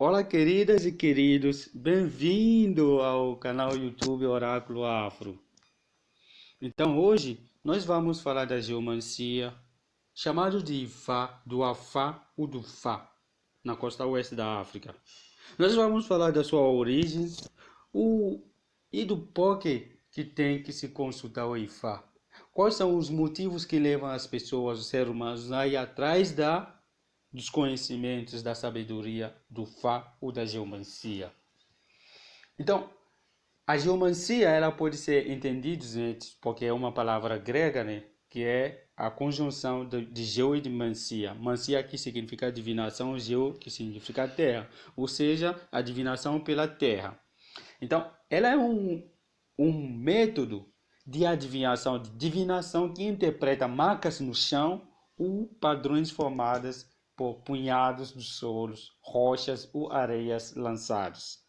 Olá, queridas e queridos, bem-vindo ao canal YouTube Oráculo Afro. Então, hoje nós vamos falar da geomancia, chamado de Ifá, do Afá ou do Fá, na costa oeste da África. Nós vamos falar da sua origem e do porquê que tem que se consultar o Ifá. Quais são os motivos que levam as pessoas, os seres humanos, a ir atrás dos conhecimentos, da sabedoria do Fá ou da geomancia. Então, a geomancia ela pode ser entendida, gente, porque é uma palavra grega, né, que é a conjunção de geo e de mancia. Mancia que significa adivinação, geo que significa terra, ou seja, adivinação pela terra. Então, ela é um método de adivinhação, de divinação que interpreta marcas no chão ou padrões formados por punhados de solos, rochas ou areias lançados.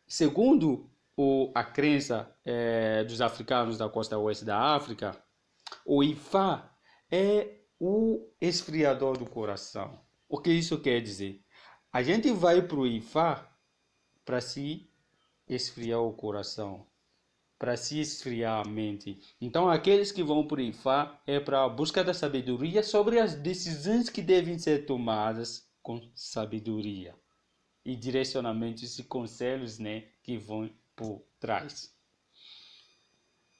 Segundo a crença dos africanos da costa oeste da África, o Ifá é o esfriador do coração. O que isso quer dizer? A gente vai para o Ifá para se esfriar o coração, para se esfriar a mente. Então, aqueles que vão para o Ifá é para a busca da sabedoria sobre as decisões que devem ser tomadas com sabedoria e direcionamentos e conselhos, né, que vão por trás.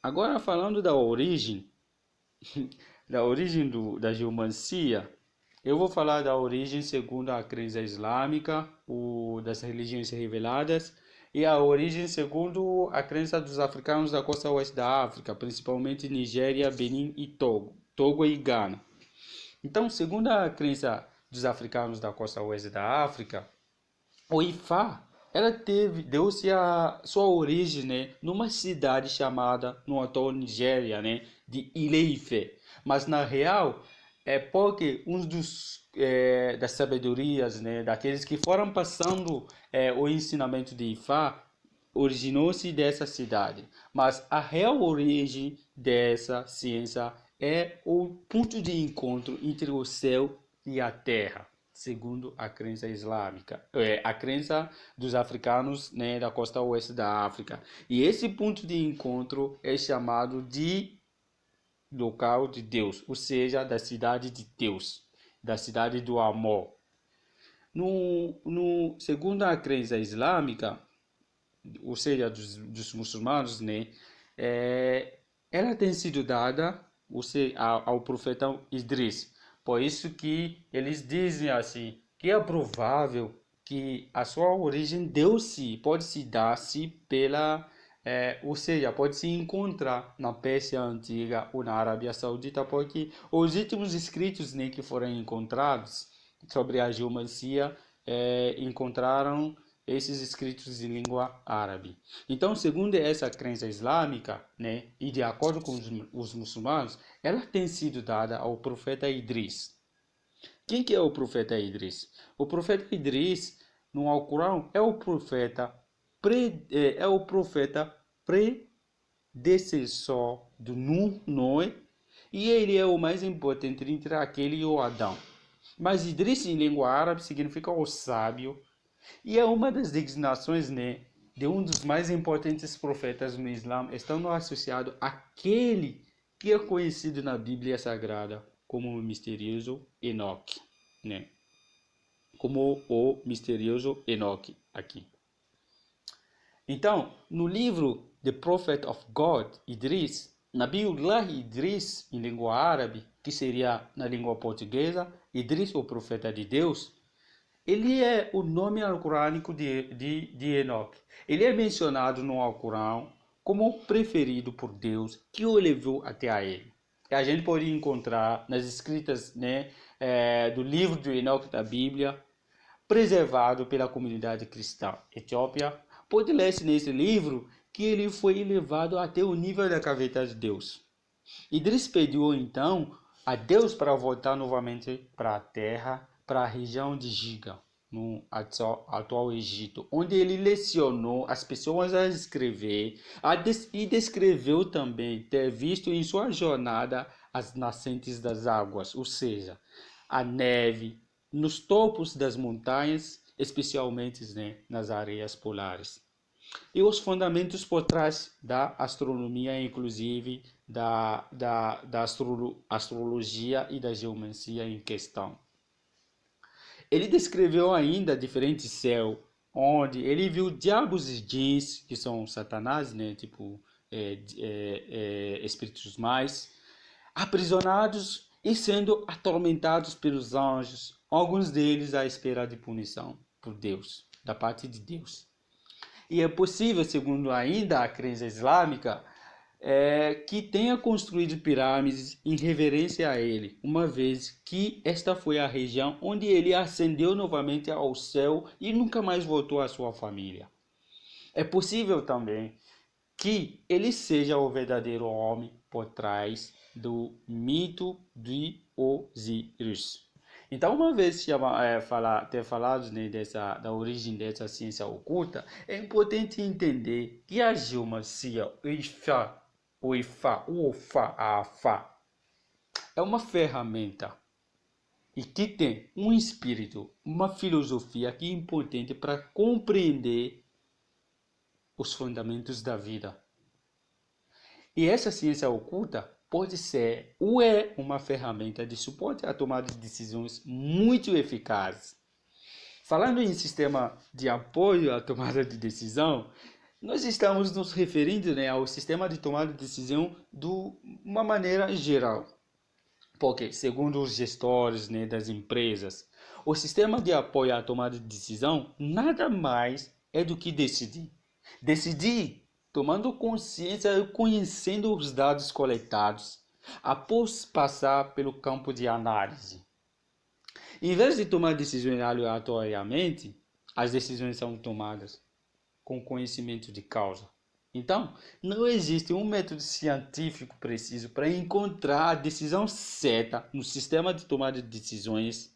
Agora, falando da origem, da geomancia, eu vou falar da origem segundo a crença islâmica, das religiões reveladas, e a origem segundo a crença dos africanos da costa oeste da África, principalmente Nigéria, Benin e Togo e Ghana. Então, segundo a crença dos africanos da costa oeste da África, o Ifá, deu-se a sua origem, né, numa cidade chamada, no atual Nigéria, né, de Ile-Ife. Mas na real, é porque das sabedorias, né, daqueles que foram passando o ensinamento de Ifá, originou-se dessa cidade. Mas a real origem dessa ciência é o ponto de encontro entre o céu e a terra, segundo a crença islâmica, a crença dos africanos, né, da costa oeste da África. E esse ponto de encontro é chamado de local de Deus, ou seja, da cidade de Deus, da cidade do amor. Segundo a crença islâmica, ou seja, dos muçulmanos, né, ela tem sido dada ao profeta Idris. Por isso que eles dizem assim, que é provável que a sua origem pode se dar-se ou seja, pode se encontrar na Pérsia Antiga ou na Arábia Saudita, porque os últimos escritos, né, que foram encontrados sobre a geomancia encontraram esses escritos em língua árabe. Então, segundo essa crença islâmica, né, e de acordo com os muçulmanos, ela tem sido dada ao profeta Idris. Quem que é o profeta Idris? O profeta Idris, no Alcorão, é o profeta predecessor do Noé, e ele é o mais importante entre aquele e o Adão. Mas Idris em língua árabe significa o sábio, e é uma das designações, né, de um dos mais importantes profetas no Islã, estando associado àquele que é conhecido na Bíblia Sagrada como o misterioso Enoque, né? Como o misterioso Enoque aqui. Então, no livro The Prophet of God, Idris, Nabiullah Idris, em língua árabe, que seria na língua portuguesa, Idris, o profeta de Deus, ele é o nome alcorânico de Enoque. Ele é mencionado no Alcorão como o preferido por Deus que o levou até a ele. E a gente pode encontrar nas escritas, né, do livro de Enoque da Bíblia, preservado pela comunidade cristã etíope. Pode ler-se nesse livro que ele foi elevado até o nível da cavidade de Deus. Idris pediu então a Deus para voltar novamente para a terra, para a região de Giga, no atual Egito, onde ele lecionou as pessoas a escrever e descreveu também ter visto em sua jornada as nascentes das águas, ou seja, a neve nos topos das montanhas, especialmente, né, nas áreas polares. E os fundamentos por trás da astronomia, inclusive da astrologia e da geomancia em questão. Ele descreveu ainda diferentes céus, onde ele viu diabos e jeans, que são satanás, né, tipo espíritos mais, aprisionados e sendo atormentados pelos anjos, alguns deles à espera de punição por Deus, da parte de Deus. E é possível, segundo ainda a crença islâmica, que tenha construído pirâmides em reverência a ele, uma vez que esta foi a região onde ele ascendeu novamente ao céu e nunca mais voltou à sua família. É possível também que ele seja o verdadeiro homem por trás do mito de Osíris. Então, uma vez ter falado, né, da origem dessa ciência oculta, é importante entender que a geomancia, o Ofá, a Afá, é uma ferramenta e que tem um espírito, uma filosofia que é importante para compreender os fundamentos da vida. E essa ciência oculta pode ser ou é uma ferramenta de suporte à tomada de decisões muito eficaz. Falando em sistema de apoio à tomada de decisão, nós estamos nos referindo, né, ao sistema de tomada de decisão de uma maneira geral. Porque, segundo os gestores, né, das empresas, o sistema de apoio à tomada de decisão nada mais é do que decidir. Decidir tomando consciência e conhecendo os dados coletados, após passar pelo campo de análise. Em vez de tomar decisões aleatoriamente, as decisões são tomadas com conhecimento de causa. Então, não existe um método científico preciso para encontrar a decisão certa no sistema de tomada de decisões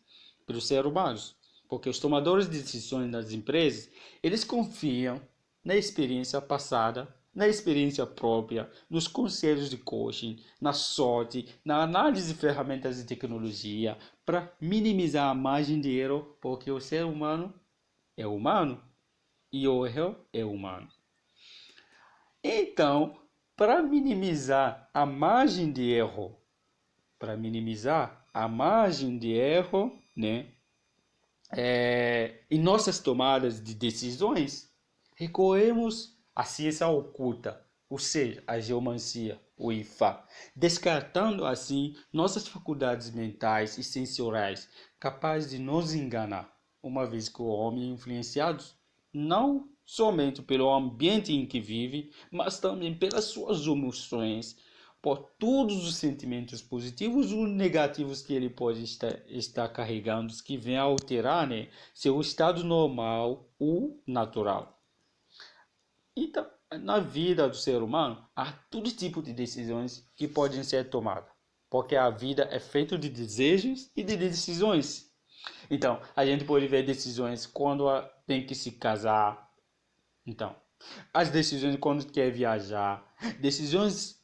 pelos seres humanos, porque os tomadores de decisões das empresas, eles confiam na experiência passada, na experiência própria, nos conselhos de coaching, na sorte, na análise de ferramentas de tecnologia, para minimizar a margem de erro, porque o ser humano é humano e o erro é humano. Então, para minimizar a margem de erro, né, em nossas tomadas de decisões, recorremos à ciência oculta, ou seja, a geomancia, o Ifá, descartando assim nossas faculdades mentais e sensoriais, capazes de nos enganar, uma vez que o homem é influenciado não somente pelo ambiente em que vive, mas também pelas suas emoções, por todos os sentimentos positivos ou negativos que ele pode estar carregando, que vêm a alterar, né, seu estado normal ou natural. Então, na vida do ser humano, há todo tipo de decisões que podem ser tomadas, porque a vida é feita de desejos e de decisões. Então, a gente pode ver decisões quando tem que se casar. Então, as decisões quando quer viajar, decisões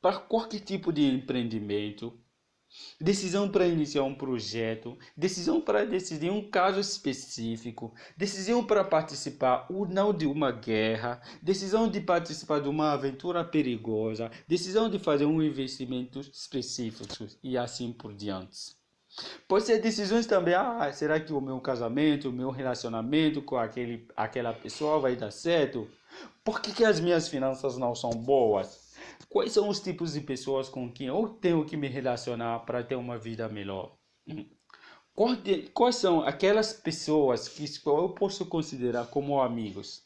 para qualquer tipo de empreendimento, decisão para iniciar um projeto, decisão para decidir um caso específico, decisão para participar ou não de uma guerra, decisão de participar de uma aventura perigosa, decisão de fazer um investimento específico e assim por diante. Pode ser decisões também, será que o meu casamento, o meu relacionamento com aquela pessoa vai dar certo? Por que as minhas finanças não são boas? Quais são os tipos de pessoas com quem eu tenho que me relacionar para ter uma vida melhor? Quais são aquelas pessoas que eu posso considerar como amigos?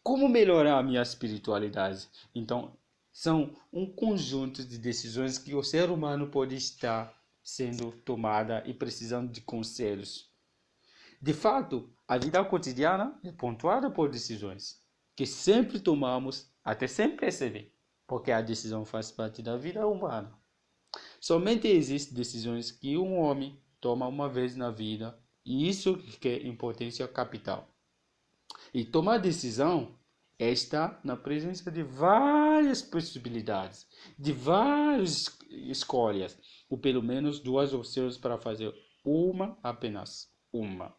Como melhorar a minha espiritualidade? Então, são um conjunto de decisões que o ser humano pode estar sendo tomada e precisando de conselhos. De fato, a vida cotidiana é pontuada por decisões que sempre tomamos até sem perceber, porque a decisão faz parte da vida humana. Somente existem decisões que um homem toma uma vez na vida, e isso que é importância capital. E tomar decisão é estar na presença de várias possibilidades, de várias escolhas, ou pelo menos duas opções para fazer apenas uma,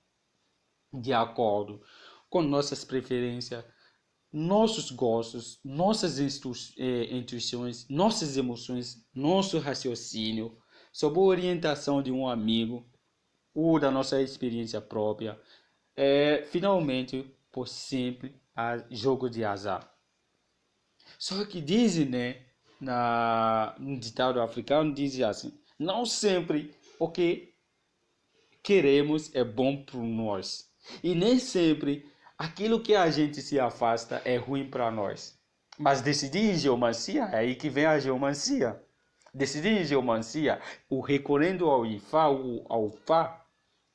de acordo com nossas preferências, nossos gostos, nossas intuições, nossas emoções, nosso raciocínio, sob a orientação de um amigo ou da nossa experiência própria, finalmente por simples jogo de azar. Só que dizem, né, no ditado africano, dizem assim, não sempre o que queremos é bom para nós. E nem sempre aquilo que a gente se afasta é ruim para nós. Mas decidir em geomancia, é aí que vem a geomancia. Decidir em geomancia, o recorrendo ao Ifá, ao Fá,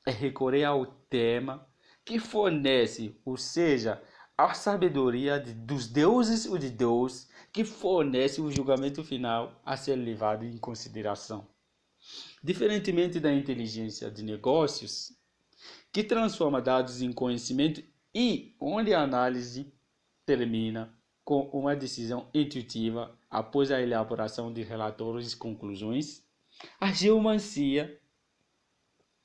é recorrer ao tema que fornece, ou seja, a sabedoria dos deuses ou de Deus, que fornece o julgamento final a ser levado em consideração. Diferentemente da inteligência de negócios, que transforma dados em conhecimento e onde a análise termina com uma decisão intuitiva após a elaboração de relatórios e conclusões, a geomancia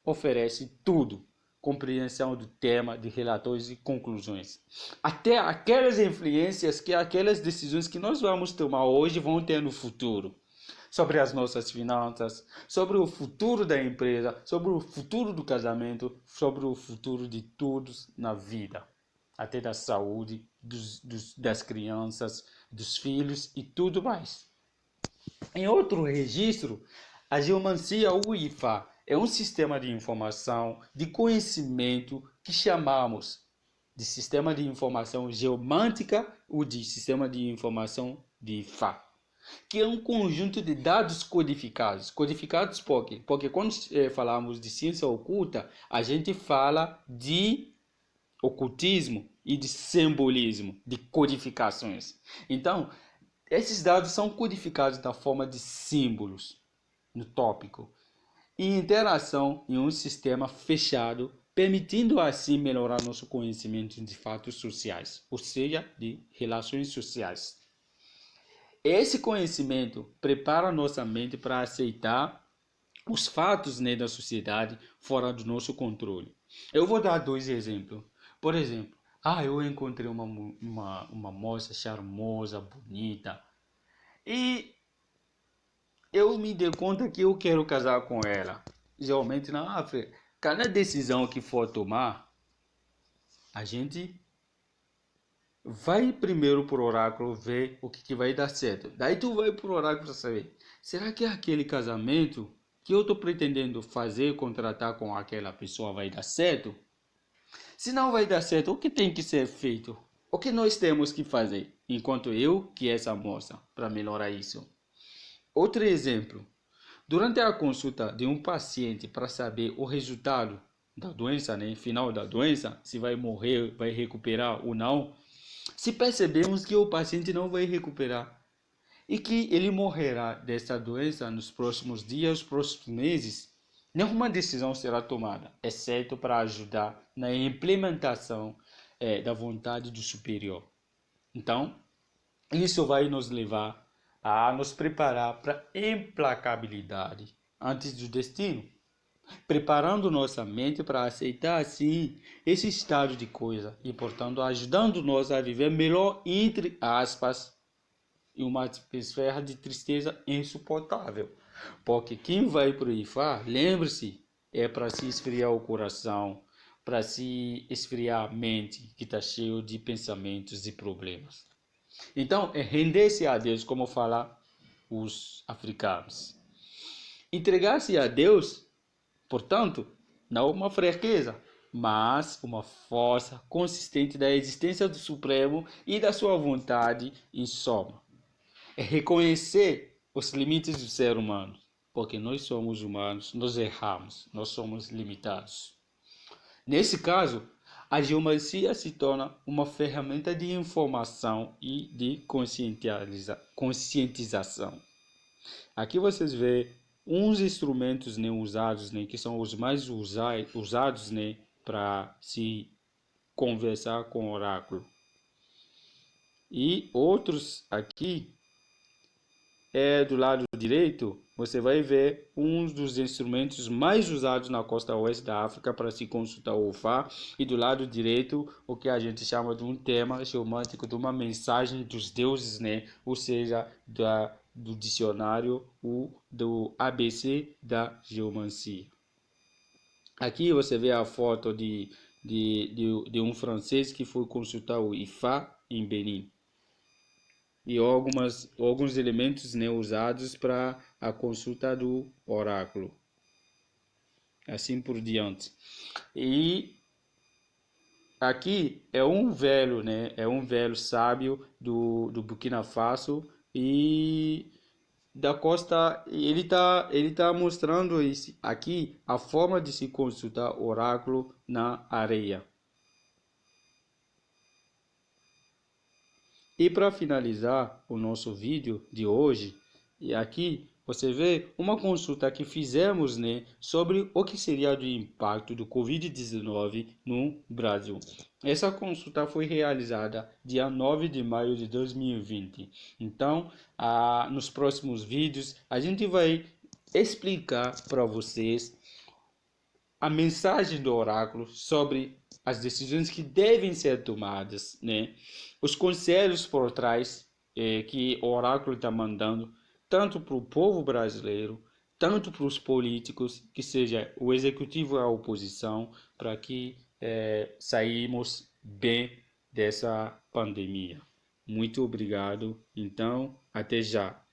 oferece tudo, compreensão do tema, de relatórios e conclusões. Até aquelas influências que aquelas decisões que nós vamos tomar hoje vão ter no futuro. Sobre as nossas finanças, sobre o futuro da empresa, sobre o futuro do casamento, sobre o futuro de todos na vida. Até da saúde, das crianças, dos filhos e tudo mais. Em outro registro, a geomancia ou IFA é um sistema de informação, de conhecimento que chamamos de sistema de informação geomântica ou de sistema de informação de IFA, que é um conjunto de dados codificados. Codificados por quê? Porque quando falamos de ciência oculta, a gente fala de ocultismo e de simbolismo, de codificações. Então, esses dados são codificados na forma de símbolos, no tópico, e interação em um sistema fechado, permitindo assim melhorar nosso conhecimento de fatos sociais, ou seja, de relações sociais. Esse conhecimento prepara nossa mente para aceitar os fatos, né, da sociedade fora do nosso controle. Eu vou dar dois exemplos. Por exemplo, eu encontrei uma moça charmosa, bonita, e eu me dei conta que eu quero casar com ela. Geralmente na África, cada decisão que for tomar, a gente vai primeiro pro oráculo ver o que vai dar certo. Daí tu vai pro oráculo para saber, será que aquele casamento que eu estou pretendendo fazer, contratar com aquela pessoa vai dar certo? Se não vai dar certo, o que tem que ser feito? O que nós temos que fazer, enquanto eu que essa moça, para melhorar isso? Outro exemplo, durante a consulta de um paciente para saber o resultado da doença, né, final da doença, se vai morrer, vai recuperar ou não, se percebemos que o paciente não vai recuperar e que ele morrerá dessa doença nos próximos dias, próximos meses, nenhuma decisão será tomada, exceto para ajudar na implementação da vontade do superior. Então, isso vai nos levar a nos preparar para a implacabilidade antes do destino, preparando nossa mente para aceitar assim esse estado de coisa e, portanto, ajudando-nos a viver melhor, entre aspas, em uma atmosfera de tristeza insuportável. Porque quem vai para o Ifá, lembre-se, é para se esfriar o coração, para se esfriar a mente que está cheio de pensamentos e problemas. Então, é render-se a Deus, como falam os africanos. Entregar-se a Deus, portanto, não uma fraqueza, mas uma força consistente da existência do Supremo e da sua vontade em soma. É reconhecer os limites do ser humano, porque nós somos humanos, nós erramos, nós somos limitados. Nesse caso, a geomancia se torna uma ferramenta de informação e de conscientização. Aqui vocês veem uns instrumentos, né, usados, né, que são os mais usados, né, para se conversar com o oráculo. E outros aqui do lado direito, você vai ver um dos instrumentos mais usados na costa oeste da África para se consultar o Ofá, e do lado direito, o que a gente chama de um tema geomântico, de uma mensagem dos deuses, né? Ou seja, do dicionário, do ABC da geomancia. Aqui você vê a foto de um francês que foi consultar o Ifá em Benin, e alguns elementos, né, usados para a consulta do oráculo, assim por diante. E aqui é um velho, né, é um velho sábio do Burkina Faso e da costa. Ele tá mostrando aqui a forma de se consultar oráculo na areia. E para finalizar o nosso vídeo de hoje, e aqui você vê uma consulta que fizemos, né, sobre o que seria o impacto do Covid-19 no Brasil. Essa consulta foi realizada dia 9 de maio de 2020. Então, nos próximos vídeos, a gente vai explicar para vocês a mensagem do oráculo sobre as decisões que devem ser tomadas, né? Os conselhos por trás que o oráculo está mandando, tanto para o povo brasileiro, tanto para os políticos, que seja o executivo e a oposição, para que saímos bem dessa pandemia. Muito obrigado. Então, até já.